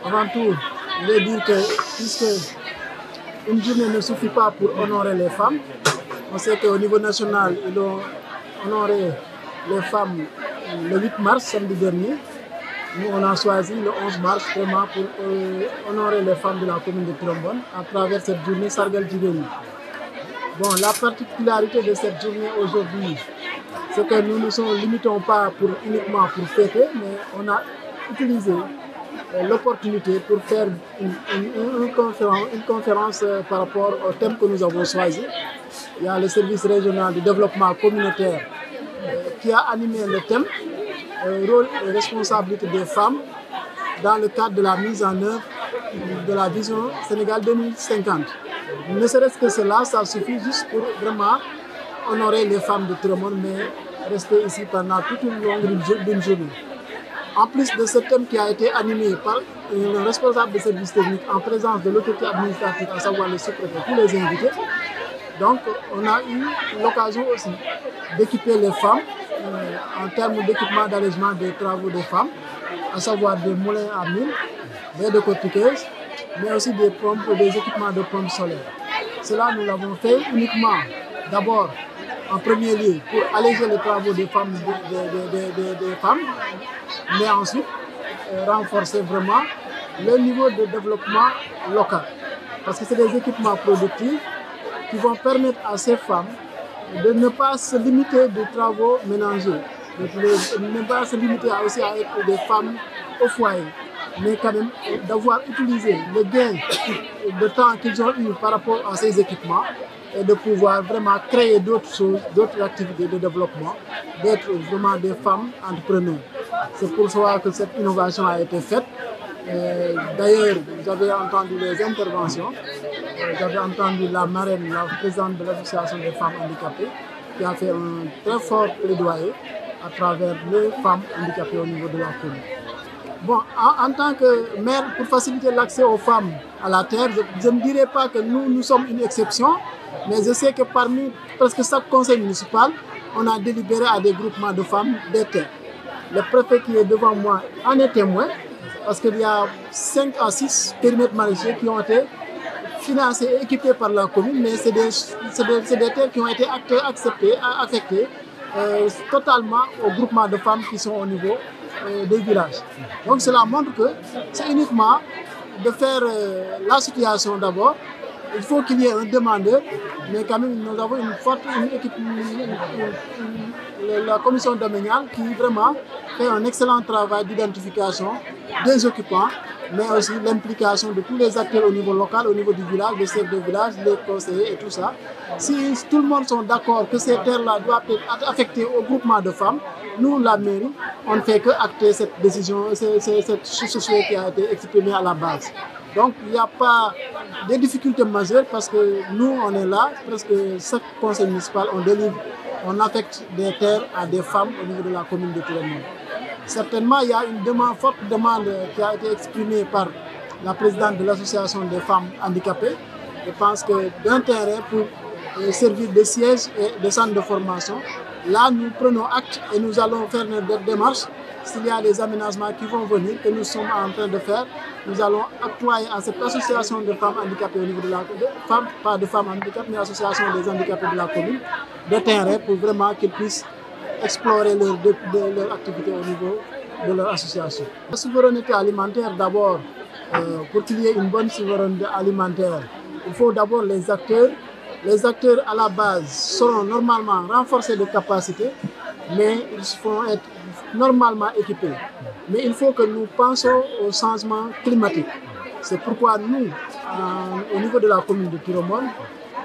Avant tout, je vais dire que puisque une journée ne suffit pas pour honorer les femmes, on sait qu'au niveau national, ils ont honoré les femmes le 8 mars, samedi dernier. Nous, on a choisi le 11 mars vraiment pour honorer les femmes de la commune de Trombone à travers cette journée Sargal Jigéen. Bon, la particularité de cette journée aujourd'hui, c'est que nous ne nous limitons pas uniquement pour fêter, mais on a utilisé l'opportunité pour faire une conférence par rapport au thème que nous avons choisi. Il y a le service régional du développement communautaire qui a animé le thème rôle et responsabilité des femmes dans le cadre de la mise en œuvre de la vision Sénégal 2050. Ne serait-ce que cela, ça suffit juste pour vraiment honorer les femmes de Trombone, mais rester ici pendant toute une longue journée. En plus de ce thème qui a été animé par un responsable de service technique en présence de l'autorité administrative, à savoir le sous-préfet, tous les invités, donc on a eu l'occasion aussi d'équiper les femmes en termes d'équipement d'allègement des travaux des femmes, à savoir des moulins à mine, des décortiqueuses, mais aussi des pompes, des équipements de pompes solaires. Cela, nous l'avons fait uniquement, d'abord, en premier lieu, pour alléger les travaux des femmes, mais ensuite, renforcer vraiment le niveau de développement local. Parce que c'est des équipements productifs qui vont permettre à ces femmes de ne pas se limiter aux travaux ménagers, de ne pas se limiter aussi à être des femmes au foyer, mais quand même d'avoir utilisé le gain de temps qu'ils ont eu par rapport à ces équipements et de pouvoir vraiment créer d'autres choses, d'autres activités de développement, d'être vraiment des femmes entrepreneurs. C'est pour cela que cette innovation a été faite. D'ailleurs, vous avez entendu les interventions, vous avez entendu la marraine, la présidente de l'association des femmes handicapées, qui a fait un très fort plaidoyer à travers les femmes handicapées au niveau de la commune. Bon, en tant que maire, pour faciliter l'accès aux femmes à la terre, je ne dirais pas que nous sommes une exception, mais je sais que parmi presque chaque conseil municipal, on a délibéré à des groupements de femmes des terres. Le préfet qui est devant moi en est témoin, parce qu'il y a 5 à 6 périmètres maraîchers qui ont été financés et équipés par la commune, mais c'est des terres qui ont été affectées totalement aux groupements de femmes qui sont au niveau des villages. Donc cela montre que c'est uniquement de faire la situation d'abord. Il faut qu'il y ait un demandeur, mais quand même nous avons une forte équipe, la commission domaniale qui vraiment fait un excellent travail d'identification des occupants, mais aussi l'implication de tous les acteurs au niveau local, au niveau du village, les chefs de village, les conseillers et tout ça. Si tout le monde sont d'accord que ces terres-là doivent être affectées au groupement de femmes, nous, la mairie, on ne fait que acter cette décision, cette souhait qui a été exprimée à la base. Donc, il n'y a pas de difficultés majeures parce que nous, on est là, presque chaque conseil municipal, on affecte des terres à des femmes au niveau de la commune de Trombone. Certainement, il y a une forte demande qui a été exprimée par la présidente de l'association des femmes handicapées. Je pense que d'un terrain pour servir de siège et de centre de formation, là, nous prenons acte et nous allons faire notre démarche. S'il y a des aménagements qui vont venir, que nous sommes en train de faire, nous allons octroyer à cette association de femmes handicapées au niveau de la commune, pas de femmes handicapées, mais association des handicapés de la commune, de terrain pour vraiment qu'ils puissent explorer leur activité au niveau de leur association. La souveraineté alimentaire, d'abord, pour qu'il y ait une bonne souveraineté alimentaire, il faut d'abord les acteurs. Les acteurs à la base seront normalement renforcés de capacité, mais ils feront être normalement équipés. Mais il faut que nous pensions au changement climatique. C'est pourquoi nous, au niveau de la commune de Trombone,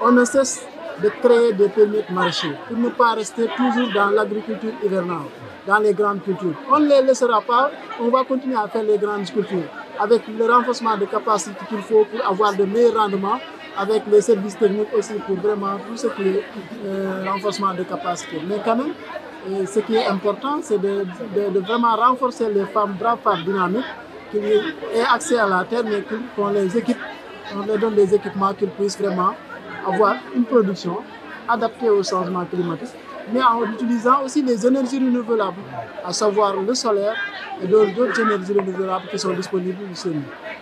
on ne cesse de créer des périmètres maraîchers pour ne pas rester toujours dans l'agriculture hivernale, dans les grandes cultures. On ne les laissera pas, on va continuer à faire les grandes cultures avec le renforcement de capacités qu'il faut pour avoir de meilleurs rendements, avec les services techniques aussi pour vraiment tout ce qui est renforcement de capacités. Mais quand même, ce qui est important, c'est de vraiment renforcer les femmes, braves femmes dynamiques, qui aient accès à la terre, mais qu'on les équipe, on leur donne des équipements qu'ils puissent vraiment avoir une production adaptée au changement climatique mais en utilisant aussi les énergies renouvelables, à savoir le solaire et d'autres énergies renouvelables qui sont disponibles chez nous.